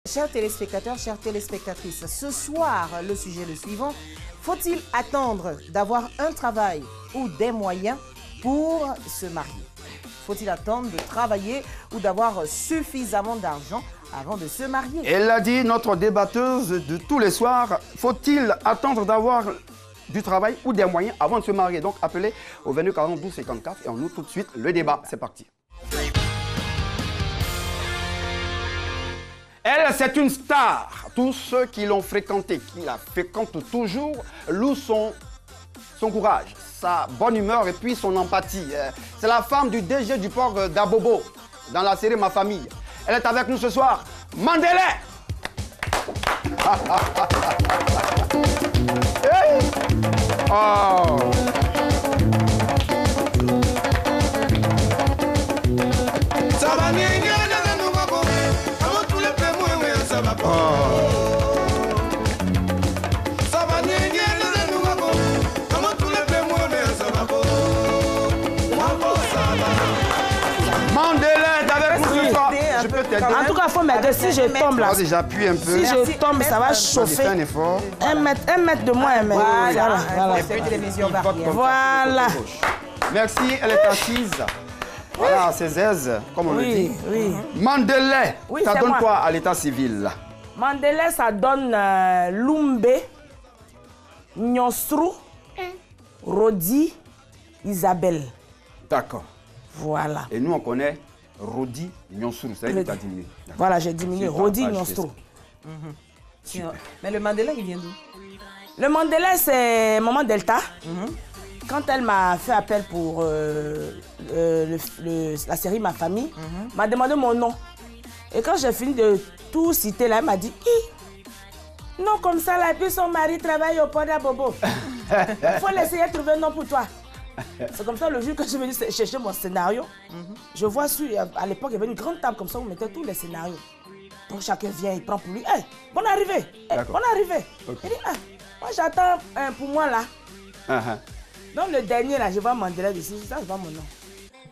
Chers téléspectateurs, chères téléspectatrices, ce soir, le sujet est le suivant. Faut-il attendre d'avoir un travail ou des moyens pour se marier? Faut-il attendre de travailler ou d'avoir suffisamment d'argent avant de se marier? Elle a dit, notre débatteuse de tous les soirs, faut-il attendre d'avoir du travail ou des moyens avant de se marier? Donc appelez au 22 40 12 54 et on ouvre tout de suite le débat. C'est parti. Elle, c'est une star. Tous ceux qui l'ont fréquentée, qui la fréquentent toujours, louent son courage, sa bonne humeur et puis son empathie. C'est la femme du DG du port d'Abobo dans la série Ma Famille. Elle est avec nous ce soir, Mandele. Hey. Oh. En tout cas, il faut m'aider. Si je tombe là, j'appuie un peu. Si je tombe, ça va chauffer. Un effort. Un mètre de moins, un mètre. Voilà. Merci, elle est assise. Voilà, c'est aise, comme on le dit. Oui. Mandele, oui, ça donne moi. quoi à l'état civil? Mandele, ça donne Lumbe, Nyonsrou, Rodi, Isabelle. D'accord. Voilà. Et nous, on connaît Rodi, Nyonsrou. Ça veut dire que tu as diminué. Voilà, j'ai diminué. Rodi, Nyonsrou. Mais le Mandela, il vient d'où? Le Mandela, c'est Maman Delta. Quand elle m'a fait appel pour la série Ma Famille, m'a demandé mon nom. Et quand j'ai fini de tout citer, là, elle m'a dit « Non, comme ça, là, et puis son mari travaille au port d'Abobo. Il faut l'essayer de trouver un nom pour toi. » C'est comme ça, le jour que je venais chercher mon scénario, je vois à l'époque, il y avait une grande table comme ça où on mettait tous les scénarios. Donc chacun vient, il prend pour lui. Hey, bonne arrivée, bonne arrivée. Okay. Il dit, moi j'attends pour moi là. Donc le dernier là, je vois Mandela dessus, ça je vois mon nom.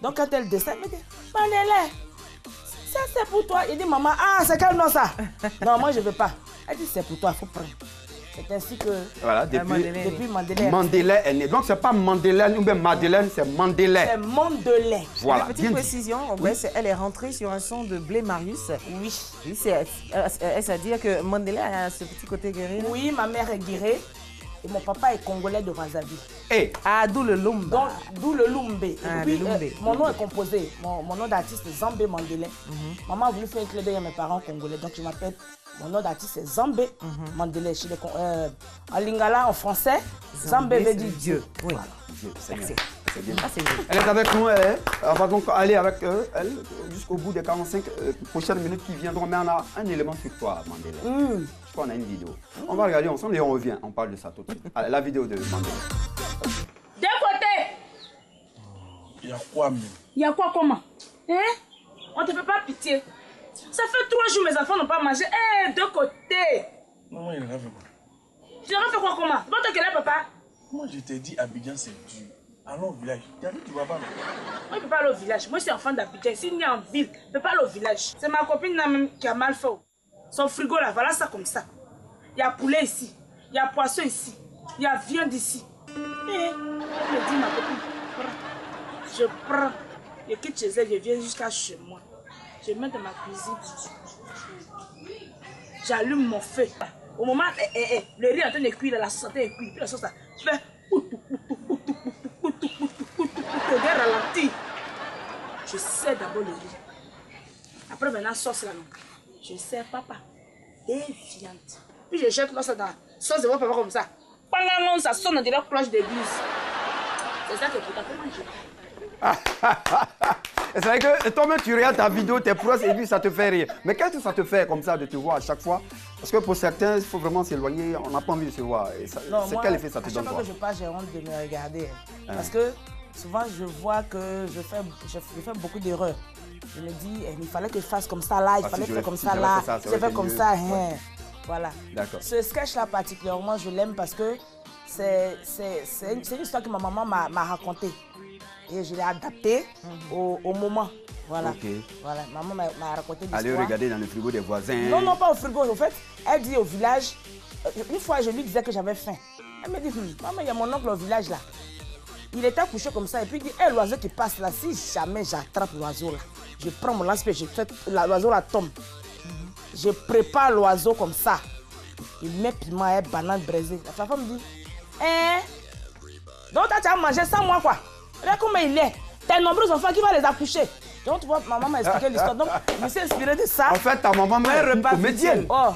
Donc quand elle descend, elle me dit, Mandela, ça c'est pour toi. Il dit, maman, c'est quel nom ça? Non, moi je ne veux pas. Elle dit, c'est pour toi, il faut prendre. C'est ainsi que voilà, depuis Mandela. Mandela est né. Donc c'est pas Mandelaine ou bien Madeleine, c'est Mandela. C'est Mandela. Voilà. Petite précision, elle est rentrée sur un son de Blé Marius. Oui. Est-ce à dire que Mandela a ce petit côté guerrier? Oui, ma mère est guerrière. Et mon papa est congolais de Brazzaville. D'où le Lumba. Donc, d'où le Lumbe. Et puis, mon nom est composé. Mon nom d'artiste est Zambé Mandela. Maman a voulu faire un clin d'œil à mes parents congolais. Donc, je m'appelle, mon nom d'artiste est Zambé Mandela. En lingala, en français, Zambé veut dire Dieu. Oui. Voilà. C'est bien. Elle est avec nous, on va donc aller avec elle jusqu'au bout des 45 prochaines minutes qui viendront. Mais on a un élément sur toi, Mandela. Je crois qu'on a une vidéo. On va regarder ensemble et on revient. On parle de ça tout de suite. Allez, la vidéo de Mandela. D'un côté. Il y a quoi, même? Il y a quoi, comment? On ne te fait pas pitié. Ça fait 3 jours mes enfants n'ont pas mangé. De côté. Maman, il rêve quoi? Tu rêves quoi, comment? C'est pas toi qui es là, papa? Moi, je t'ai dit, Abidjan, c'est dur. Allons au village. Tu vas pas, non? Moi, je ne peux pas aller au village. Moi, je suis enfant d'Abidjan. S'il y a en ville, je ne peux pas aller au village. C'est ma copine là même qui a mal fait. Son frigo là, voilà ça comme ça. Il y a poulet ici. Il y a poisson ici. Il y a viande ici. Elle me dit, ma copine, je prends. Je quitte chez elle, je viens jusqu'à chez moi. Je mets dans ma cuisine. J'allume mon feu. Au moment, le riz est en train de cuire, la sauce est en train de cuire. Puis la sauce là, je fais ralenti. Je sers d'abord le riz. Après maintenant, sauce là, non. Je sers papa et viande. Puis je jette ça dans la sauce de mon papa comme ça. Pendant ça sonne de la cloche d'église. C'est ça que tu as fait manger. C'est vrai que toi-même, tu regardes ta vidéo, tes prouesses et puis ça te fait rire. Mais qu'est-ce que ça te fait comme ça de te voir à chaque fois? Parce que pour certains, il faut vraiment s'éloigner, on n'a pas envie de se voir. C'est quel effet ça te donne? Chaque fois que je passe, j'ai honte de me regarder. Parce que souvent, je vois que je fais beaucoup d'erreurs. Je me dis, il fallait que je fasse comme ça là, il fallait faire comme ça là, je fais comme ça. Voilà. Ce sketch-là particulièrement, je l'aime parce que c'est une histoire que ma maman m'a racontée. Et je l'ai adaptée au moment. Voilà. Ok. Voilà. Maman m'a raconté l'histoire. Allez regarder dans le frigo des voisins. Non, non, pas au frigo. En fait, elle dit au village, une fois je lui disais que j'avais faim. Elle me dit, maman, il y a mon oncle au village là. Il était couché comme ça et puis il dit, hé, l'oiseau qui passe là, si jamais j'attrape l'oiseau là, je prends mon lance-pierre, l'oiseau là tombe. Je prépare l'oiseau comme ça. Il met piment et banane braisée. La femme me dit, hein? Donc tu as mangé sans moi quoi? Regarde comment il est. Tes nombreux enfants qui vont les accoucher. Donc tu vois, maman m'a expliqué l'histoire. Donc je me suis inspirée de ça. En fait, ta maman est une comédienne. Oh,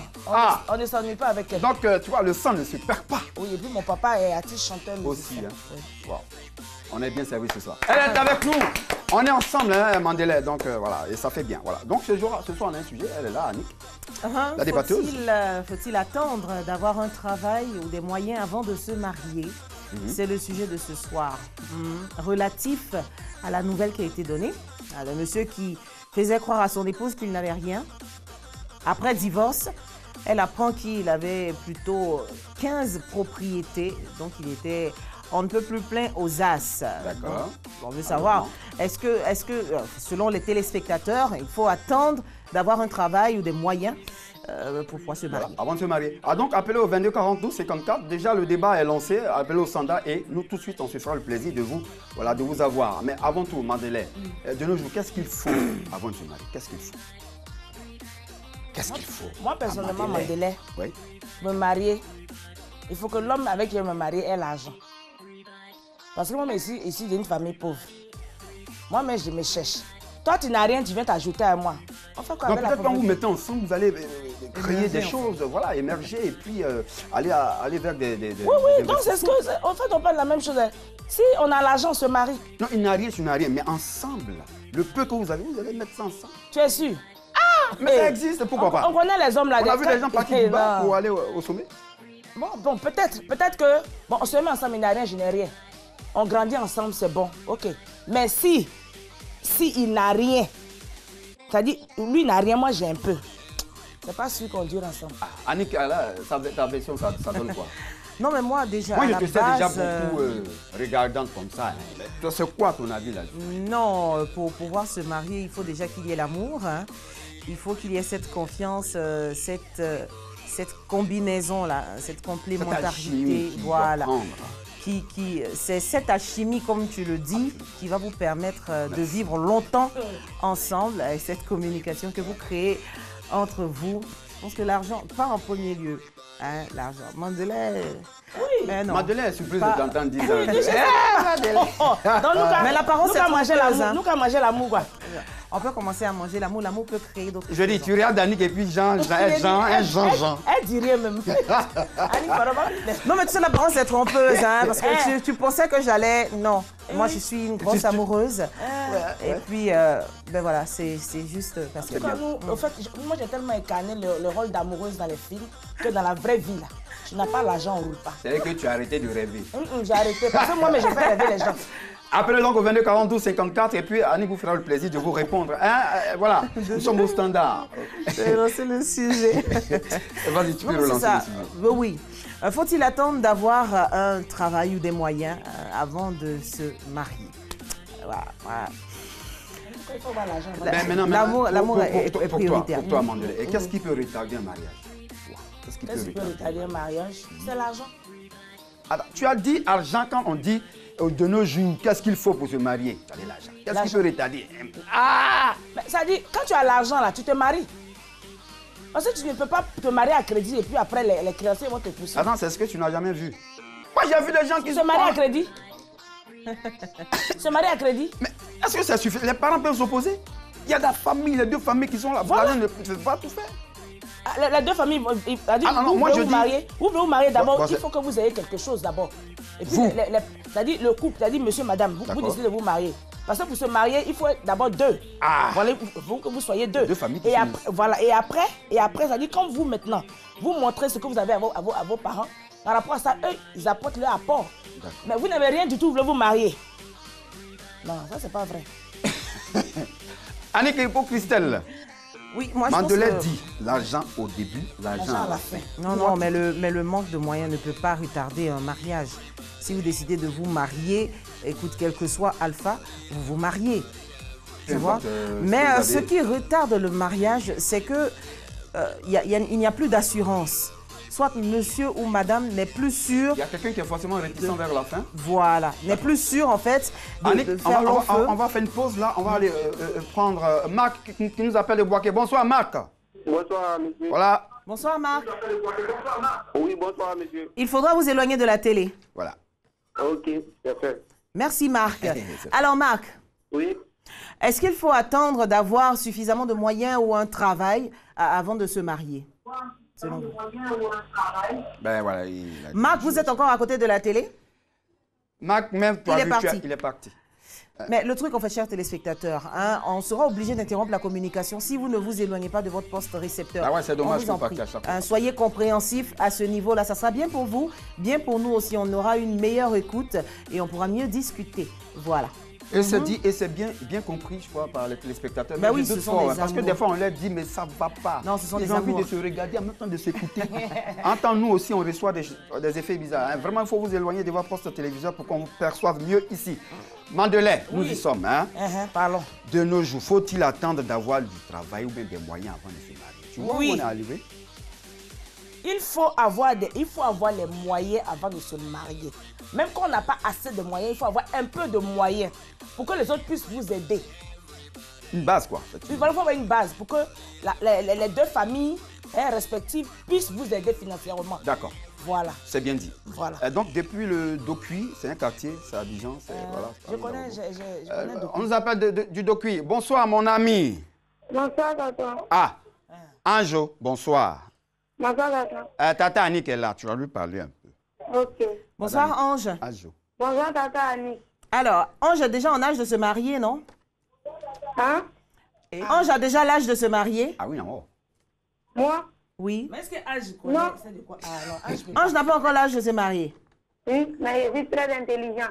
on ne s'ennuie pas avec elle. Donc, tu vois, le sang ne se perd pas. Oui, et puis mon papa est artiste chanteur. Aussi, hein. Oui. Wow. On est bien servi ce soir. Elle est avec nous. On est ensemble, hein, Mandela. Donc, voilà, et ça fait bien. Voilà. Donc, ce soir, on a un sujet. Elle est là, Annick. La débatteuse. Faut-il attendre d'avoir un travail ou des moyens avant de se marier? C'est le sujet de ce soir. Relatif à la nouvelle qui a été donnée. Le monsieur qui faisait croire à son épouse qu'il n'avait rien. Après divorce, elle apprend qu'il avait plutôt 15 propriétés. Donc, il était on ne peut plus plein aux as. D'accord. On veut savoir, est-ce que, selon les téléspectateurs, il faut attendre d'avoir un travail ou des moyens pour pouvoir se marier? Voilà, avant de se marier. Ah, donc, appelez au 22 42 54. Déjà, le débat est lancé. Appelez au standard et nous, tout de suite, on se fera le plaisir de vous, voilà, de vous avoir. Mais avant tout, Mandela, de nos jours, qu'est-ce qu'il faut avant de se marier? Qu'est-ce qu'il faut? Qu'est-ce qu'il faut? Moi, personnellement, Mandela, oui. Me marier, il faut que l'homme avec qui je me marie ait l'argent. Parce que moi, ici j'ai une famille pauvre. Moi-même, je me cherche. Toi, tu n'as rien, tu viens t'ajouter à moi. On fait quoi? Donc peut-être quand vous mettez ensemble, vous allez créer des choses, voilà, émerger et puis aller vers des oui, donc c'est ce que... En fait, on parle de la même chose. Si on a l'argent, on se marie. Non, il n'a rien, tu n'as rien, mais ensemble, le peu que vous allez mettre ça ensemble. Tu es sûr? Ah, mais ça existe, pourquoi pas? On connaît les hommes là. On a vu des gens partir du bas pour aller au sommet. Bon, peut-être que... Bon, on se met ensemble, il n'a rien, je n'ai rien. On grandit ensemble, c'est bon, ok. Mais si il n'a rien, c'est-à-dire, lui n'a rien, moi j'ai un peu. C'est pas sûr qu'on dure ensemble. Ah, Annick, là, ta version, ça donne quoi? Non, mais moi, déjà, moi, je te sais déjà beaucoup regardante comme ça. Hein. C'est quoi ton avis là-dessus? Non, pour pouvoir se marier, il faut déjà qu'il y ait l'amour. Hein. Il faut qu'il y ait cette confiance, cette combinaison-là, cette complémentarité. Voilà. C'est cette alchimie, comme tu le dis, qui va vous permettre de vivre longtemps ensemble avec cette communication que vous créez entre vous. Je pense que l'argent, pas en premier lieu, hein, l'argent. Mandela, oui. Mais non. Mandela est surprise de t'entendre dire ça. Mais l'apparence, c'est nous qu'à manger l'amour, quoi. On peut commencer à manger l'amour. L'amour peut créer d'autres choses. Je dis, tu regardes Annick et puis Jean. Elle dit rien même. Non, mais tu sais, l'apparence est trompeuse, hein, parce que tu pensais que j'allais... Non, moi, je suis une grosse amoureuse. Et puis, ben voilà, c'est juste parce que... En fait, moi, j'ai tellement incarné le rôle d'amoureuse dans les films que dans la vraie vie, là, tu n'as pas l'argent, on ne roule pas. C'est-à-dire que tu as arrêté de rêver. J'ai arrêté, parce que moi, je fais rêver les gens. Appelez donc au 22 42 54 et puis Annick vous fera le plaisir de vous répondre. Hein? Voilà, nous sommes au standard. J'ai lancé le sujet. Vas-y, tu peux relancer le sujet. Oui. Faut-il attendre d'avoir un travail ou des moyens avant de se marier? Voilà. Il faut avoir l'argent. L'amour est prioritaire. Pour toi, Mandela. Et qu'est-ce qui peut retarder un mariage? Qu'est-ce qui peut retarder un mariage? C'est l'argent. Tu as dit argent quand on dit de nos jours, qu'est-ce qu'il faut pour se marier? L'argent. Qu'est-ce qui peut retarder? Ça dit, quand tu as l'argent là, tu te maries. Parce que tu ne peux pas te marier à crédit et puis après les créanciers vont te pousser. Attends, c'est ce que tu n'as jamais vu. Moi j'ai vu des gens qui se marient à crédit. Se marier à crédit. Mais est-ce que ça suffit? Les parents peuvent s'opposer. Il y a des familles, les deux familles qui sont là. Voilà. L'argent ne peut pas tout faire. Les deux familles, vous voulez vous marier d'abord, il faut que vous ayez quelque chose d'abord. Et puis, c'est-à-dire le couple, c'est-à-dire monsieur, madame, vous décidez de vous marier. Parce que pour se marier, il faut d'abord deux. Voilà, il faut que vous soyez deux. Deux familles et après, voilà, et après, c'est-à-dire quand vous maintenant, vous montrez ce que vous avez à vos parents, par rapport à ça, eux, ils apportent leur apport. Mais vous n'avez rien du tout, vous voulez vous marier. Non, ça c'est pas vrai. Annick et pour Christelle. Oui, moi, Mandela dit l'argent au début, l'argent à la fin. Non, mais le manque de moyens ne peut pas retarder un mariage. Si vous décidez de vous marier, écoute, quel que soit Alpha, vous vous mariez. Tu vois? Mais ce qui retarde le mariage, c'est que il n'y a plus d'assurance. Soit monsieur ou madame n'est plus sûr. Il y a quelqu'un qui est forcément réticent vers la fin. Voilà, n'est plus sûr en fait de faire long feu. On va faire une pause là, on va aller prendre Marc qui nous appelle de Boaké. Bonsoir Marc. Bonsoir monsieur. Voilà. Bonsoir Marc. Oui, bonsoir monsieur. Il faudra vous éloigner de la télé. Voilà. Ok, c'est fait. Merci Marc. Alors Marc, Oui. est-ce qu'il faut attendre d'avoir suffisamment de moyens ou un travail avant de se marier? Selon vous. Ben voilà. Marc, vous êtes encore à côté de la télé? Marc, même toi, il est parti. Mais le truc, en fait, chers téléspectateurs, hein, on sera obligé d'interrompre la communication si vous ne vous éloignez pas de votre poste récepteur. Ah ouais, c'est dommage qu'on parte à chaque fois. Soyez compréhensifs à ce niveau-là. Ça sera bien pour vous, bien pour nous aussi. On aura une meilleure écoute et on pourra mieux discuter. Voilà. Et c'est dit, et c'est bien compris, je crois, par les téléspectateurs. Ben oui, ce sont des parce que des fois, on leur dit, mais ça ne va pas. Non, ce sont Ils des ont envie amours. de se regarder en même temps de s'écouter. En temps, nous aussi, on reçoit des effets bizarres. Hein. Vraiment, il faut vous éloigner de votre poste téléviseur pour qu'on vous perçoive mieux ici. Mandelain, nous y sommes. Hein. Parlons. De nos jours, faut-il attendre d'avoir du travail ou bien des moyens avant de se marier? Tu vois où on est arrivé? Il faut avoir les moyens avant de se marier. Même quand on n'a pas assez de moyens, il faut avoir un peu de moyens pour que les autres puissent vous aider. Une base, quoi. Il faut avoir une base pour que les deux familles respectives puissent vous aider financièrement. D'accord. Voilà. C'est bien dit. Voilà. Donc, depuis le Dokuy, c'est un quartier, c'est Abidjan. Voilà, je connais Dokuy. On nous appelle du Dokuy. Bonsoir, mon ami. Bonsoir, Tata. Ah, Anjo, bonsoir. Bonsoir, Tata. Tata Annick est là, tu vas lui parler un peu. Ok. Bonsoir, Ange. Anjo. Bonsoir, Tata Annie. Alors, Ange est déjà en âge de se marier, non? Hein? Ange a déjà l'âge de se marier? Ah oui, non. Moi? Oui. Mais est-ce que Ange connaît? C'est de quoi? Ange n'a pas encore l'âge de se marier. Oui, mais je suis très intelligent.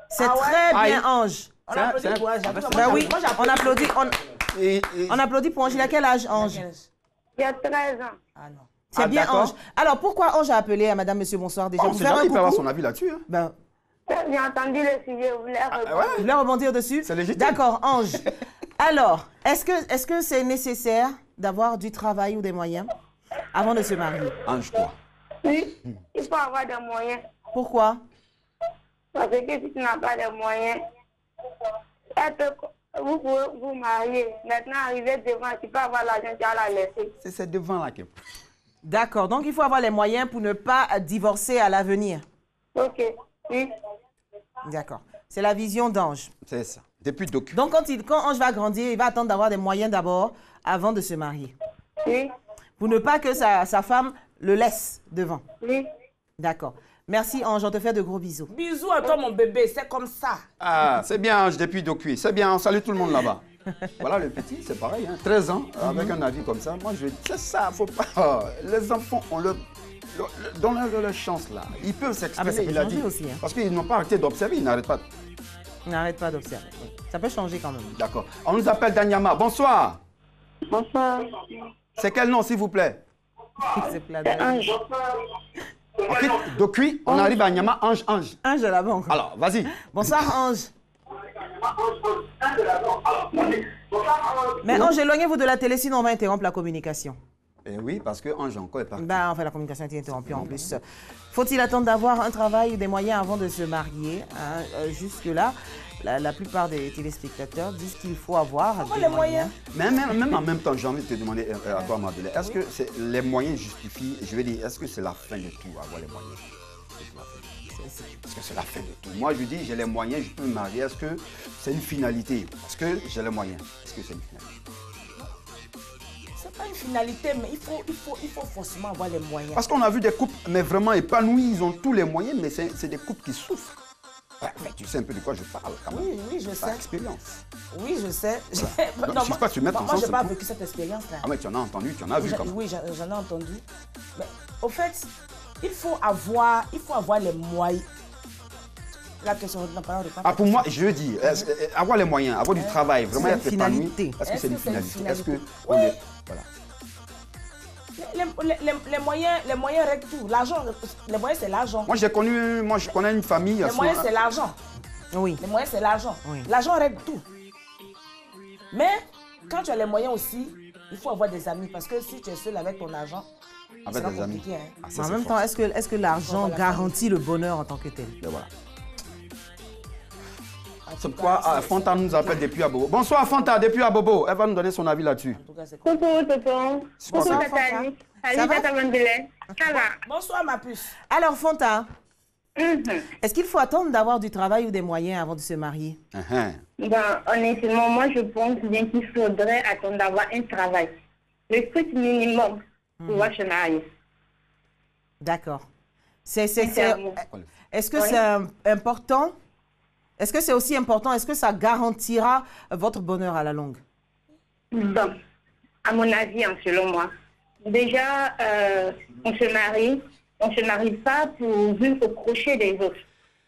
C'est très bien, Ange. On applaudit pour Ange. Ben oui, on applaudit. On applaudit pour Ange. Il a quel âge, Ange? J'ai 13 ans. Ah non. C'est bien, Ange. Alors, pourquoi Ange a appelé à Madame, Monsieur, bonsoir déjà? On sait jamais, il peut avoir son avis là-dessus. Hein. Ben, J'ai entendu le sujet, vous voulez répondre? vous voulez rebondir dessus? C'est légitime. D'accord, Ange. Alors, est-ce que c'est nécessaire d'avoir du travail ou des moyens avant de se marier? Ange, quoi? Oui, il faut avoir des moyens. Pourquoi? Parce que si tu n'as pas de moyens, vous pouvez vous marier. Maintenant, arriver devant, tu peux avoir l'argent, tu vas la laisser. C'est devant là qu'il. D'accord, donc il faut avoir les moyens pour ne pas divorcer à l'avenir. Ok, oui. D'accord. C'est la vision d'Ange. C'est ça. Depuis Dokuy. Donc, quand Ange va grandir, il va attendre d'avoir des moyens d'abord avant de se marier. Oui. Pour ne pas que sa femme le laisse devant. Oui. D'accord. Merci Ange, on te fait de gros bisous. Bisous à toi, mon bébé, c'est comme ça. Ah, c'est bien Ange depuis Dokuy. C'est bien, on salue tout le monde là-bas. Voilà, le petit, c'est pareil, hein, 13 ans, avec un avis comme ça. Moi, je dis, c'est ça, faut pas. Les enfants, on leur donne leur chance là. Ils peuvent s'exprimer, ça peut il a changer dit. aussi, hein. Parce qu'ils n'ont pas arrêté d'observer, ils n'arrêtent pas. N'arrête pas d'observer. Ça peut changer quand même. D'accord. On nous appelle Danyama. Bonsoir. Bonsoir. C'est quel nom, s'il vous plaît? C'est plat C'est Ange. Ok, Dokuy, on arrive à Nyama, Ange. Ange de la banque. Alors, vas-y. Bonsoir Ange. Mais Ange, éloignez-vous de la télé, sinon on va interrompre la communication. Eh oui, parce que Ange encore est parti. Ben, enfin, la communication a été interrompue en plus. Faut-il attendre d'avoir un travail ou des moyens avant de se marier, hein? Jusque-là, la plupart des téléspectateurs disent qu'il faut avoir des moyens. Mais même en même temps, j'ai envie de te demander à toi, Madeleine, est-ce que les moyens justifient, je veux dire, est-ce que c'est la fin de tout, avoir les moyens? Est-ce que c'est la fin de tout? Moi, je dis, j'ai les moyens, je peux me marier. Est-ce que c'est une finalité? Parce que j'ai les moyens. Est-ce que c'est une finalité? C'est pas une finalité, mais il faut forcément avoir les moyens. Parce qu'on a vu des couples, mais vraiment épanouis, ils ont tous les moyens, mais c'est des couples qui souffrent. Mais tu sais un peu de quoi je parle quand même. Oui, je sais. Par expérience. Oui, je sais. Non, je ne sais pas, tu mets en moi, je n'ai sens, pas c'est vécu cette expérience-là. Ah mais tu en as entendu, tu en as vu quand même. Oui, j'en ai entendu. Mais au fait, il faut avoir les moyens. La question n'a pas de Ah, pour moi, je dis, avoir les moyens, avoir du travail, vraiment être épanoui. finalité. Est-ce que c'est une finalité? Est-ce que Oui. on est... Voilà. Les moyens règlent tout. L'argent, les moyens, c'est l'argent. Moi, je connais une famille. Les moyens, c'est l'argent. Oui. Les moyens, c'est l'argent. Oui. L'argent règle tout. Mais quand tu as les moyens aussi, il faut avoir des amis. Parce que si tu es seul avec ton argent, Avec des amis. compliqué. Hein. Ah, ça, En c'est même fort. temps, est-ce que l'argent garantit le bonheur en tant que tel? Et voilà. C'est pourquoi Fanta nous appelle depuis Abobo. Bonsoir Fanta, depuis Abobo. Elle va nous donner son avis là-dessus. En tout cas, c'est Coucou, tonton. Coucou, Bonsoir, tata Fanta. Annick. Ça Salut, va? tata Mandelaine. Ça va? Bonsoir, ma puce. Alors, Fanta, Mhm. est-ce qu'il faut attendre d'avoir du travail ou des moyens avant de se marier? Ben, honnêtement, moi, je pense bien qu'il faudrait attendre d'avoir un travail. Le strict minimum pour pouvoir se marier. D'accord. Sincèrement. Est-ce que Oui. c'est important? Est-ce que c'est aussi important? Est-ce que ça garantira votre bonheur à la longue? Bon, à mon avis, hein, selon moi. Déjà, on se marie pas pour vivre au crochet des autres.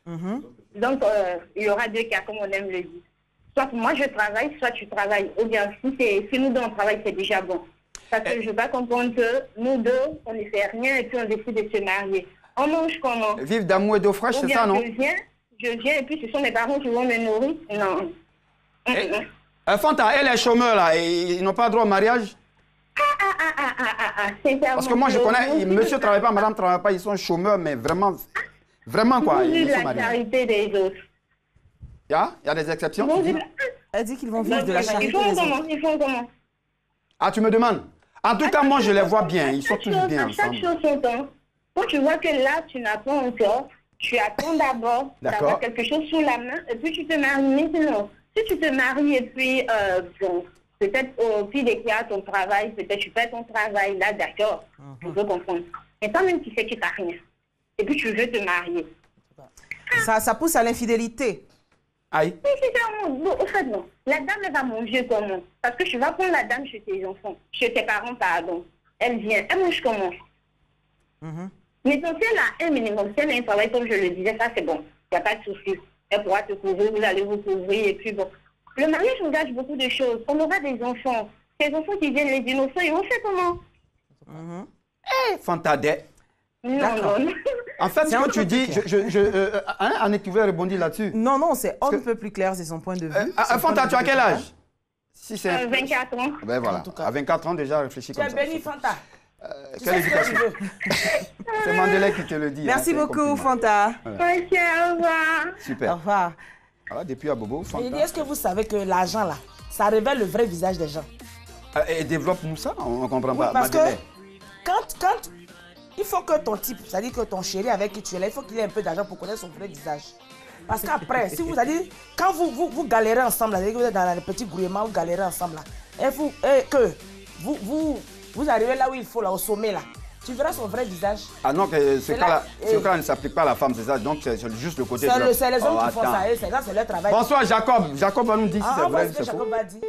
Mhm. Donc, il y aura deux cas, comme on aime le dire. Soit moi je travaille, soit tu travailles. Ou bien, si nous deux on travaille, c'est déjà bon. Parce que je ne veux pas comprendre que nous deux, on ne fait rien et puis on décide de se marier. On mange comment? Vivre d'amour et d'eau fraîche, Ou c'est bien ça, non? je viens et puis ce sont mes parents qui vont me nourrir. Non. Fanta, elle est chômeur là, et ils n'ont pas droit au mariage? Sincèrement, Parce que moi je connais, nous, monsieur ne travaille pas, madame ne travaille pas, ils sont chômeurs, mais vraiment, vraiment quoi. Nous Ils vivons sont la mariés. charité des autres. Il y a des exceptions? Nous vivons Elle dit qu'ils vont vivre de la charité Ils font des autres. comment? Ils font comment? Ah, tu me demandes? En tout cas, moi je les vois bien, ils sont tous bien À chaque ensemble. chose son temps. Quand tu vois que là, tu n'as pas encore, tu attends d'abord D'accord. d'avoir quelque chose sous la main et puis tu te maries maintenant. Si tu te maries et puis, bon, peut-être au pire des cas, ton travail, peut-être tu fais ton travail, là, d'accord, je peux comprendre. Mais toi-même, tu sais que tu n'as rien. Et puis tu veux te marier. Ça pousse à l'infidélité. Aïe. Oui, c'est ça, bon, au fait, non. La dame, elle va manger comment? Parce que tu vas prendre la dame chez tes enfants, chez tes parents, pardon. Elle vient, elle mange comment? Mais donc, si elle a un minimum, si elle a un travail, comme je le disais, ça c'est bon. Il n'y a pas de souci. Elle pourra te couvrir, vous allez vous couvrir, et puis bon. Le mariage engage beaucoup de choses. On aura des enfants. Ces enfants qui viennent, les innocents, ils vont faire comment? Fanta, Non, D'accord. non, non. en fait, ce C'est un que peu tu dis, plus Annick, tu veux rebondir là-dessus? Non, non, c'est un peu plus clair, c'est son point de vue. Son Fanta, point tu as de quel vue. âge? Si c'est 24 ans. Ben voilà, tout cas. à 24 ans déjà, réfléchis Tu comme es ça. béni, Fanta. Tu Quelle sais ce que tu éducation? veux. C'est Mandela qui te le dit. Merci hein, c'est un beaucoup, compliment. Fanta. Ok, au revoir. Au Super. revoir. Voilà, depuis à Bobo, J'ai dit, Fanta. est-ce que vous savez que l'argent, là, ça révèle le vrai visage des gens? Et développe-nous ça, on ne comprend Oui, pas. parce que Madeleine. quand il faut que ton type, c'est-à-dire que ton chéri avec qui tu es là, il faut qu'il ait un peu d'argent pour connaître son vrai visage. Parce qu'après, si vous allez, quand vous galérez ensemble, là, c'est-à-dire que vous êtes dans le petit gouvernement, vous galérez ensemble, là, et que vous arrivez là où il faut, là, au sommet, là, tu verras son vrai visage. Ah non, que ce C'est là- cas-là ne s'applique pas à la femme, c'est ça. Donc c'est juste le côté. C'est de l'homme. les hommes Oh, qui font attends. ça, et c'est ça, c'est leur travail. Bonsoir Jacob. Jacob va nous dire si Ah, c'est on voit vrai ce ou que c'est faux. Jacob a dit.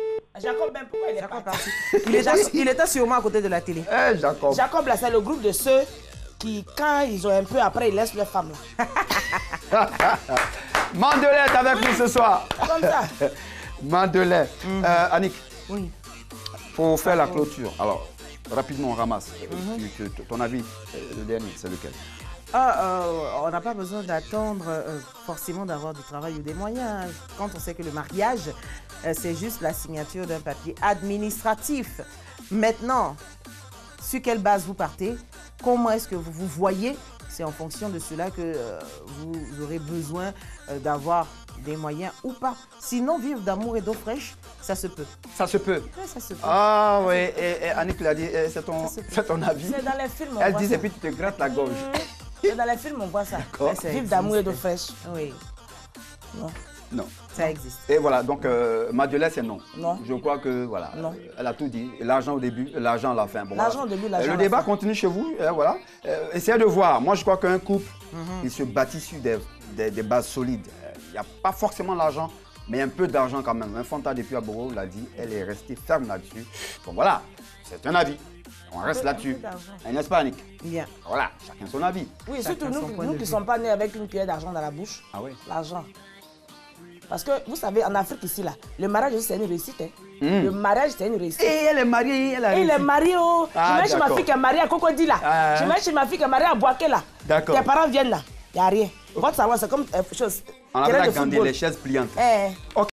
Jacob, même pourquoi il est parti? Il était sûrement à côté de la télé. Eh Jacob. Jacob, là, c'est le groupe de ceux qui, quand ils ont un peu, après, ils laissent leur femme, là. Mandela est avec nous ce soir. Comme ça. Mandela. Annick, Oui. pour faire la clôture, alors rapidement on ramasse. Ton avis, le dernier, c'est lequel? On n'a pas besoin d'attendre forcément d'avoir du travail ou des moyens. Quand on sait que le mariage, c'est juste la signature d'un papier administratif. Maintenant, sur quelle base vous partez? Comment est-ce que vous vous voyez? C'est en fonction de cela que vous aurez besoin d'avoir des moyens ou pas. Sinon, vivre d'amour et d'eau fraîche, ça se peut. Ça se peut. Ouais, ça se peut. Ah oui, et Annick l'a dit, c'est ton avis. C'est dans les films, on Elle voit dit ça. et puis tu te grattes la gorge. C'est dans les films, on voit ça. D'accord. Ça Vivre existe. d'amour et d'eau fraîche. Oui, Non. Non. ça existe. Et voilà, donc Madeleine, c'est non. Non. Je crois que voilà, Non. elle a tout dit. L'argent au début, l'argent à la fin. Bon, L'argent voilà. au début, l'argent à Le la débat fin. continue chez vous. Voilà. Essayez de voir. Moi, je crois qu'un couple, il se bâtit sur des bases solides. Il n'y a pas forcément l'argent, mais un peu d'argent quand même. Un Fanta depuis Aboro l'a dit, elle est restée ferme là-dessus. Bon, voilà, c'est un avis. On reste là-dessus. d'argent. N'est-ce pas, Annick? Bien. Voilà, chacun son avis. Oui, Chacun surtout son nous point de qui ne vue. sommes pas nés avec une cuillère d'argent dans la bouche. Ah oui. L'argent. Parce que vous savez, en Afrique ici, là, le mariage aussi, c'est une réussite. Hein. Le mariage, c'est une réussite. Et elle est mariée, elle a Et il est réussi. marié, oh. Ah, je mets chez ma d'accord. fille qui est mariée à Cocody, là. Ah. Je mets chez ma fille qui est mariée à Boaké, là. D'accord. Tes parents viennent là. Il n'y a rien. Votre salon, c'est comme chose. On terrain appelle de la football. les chaises pliantes. Eh.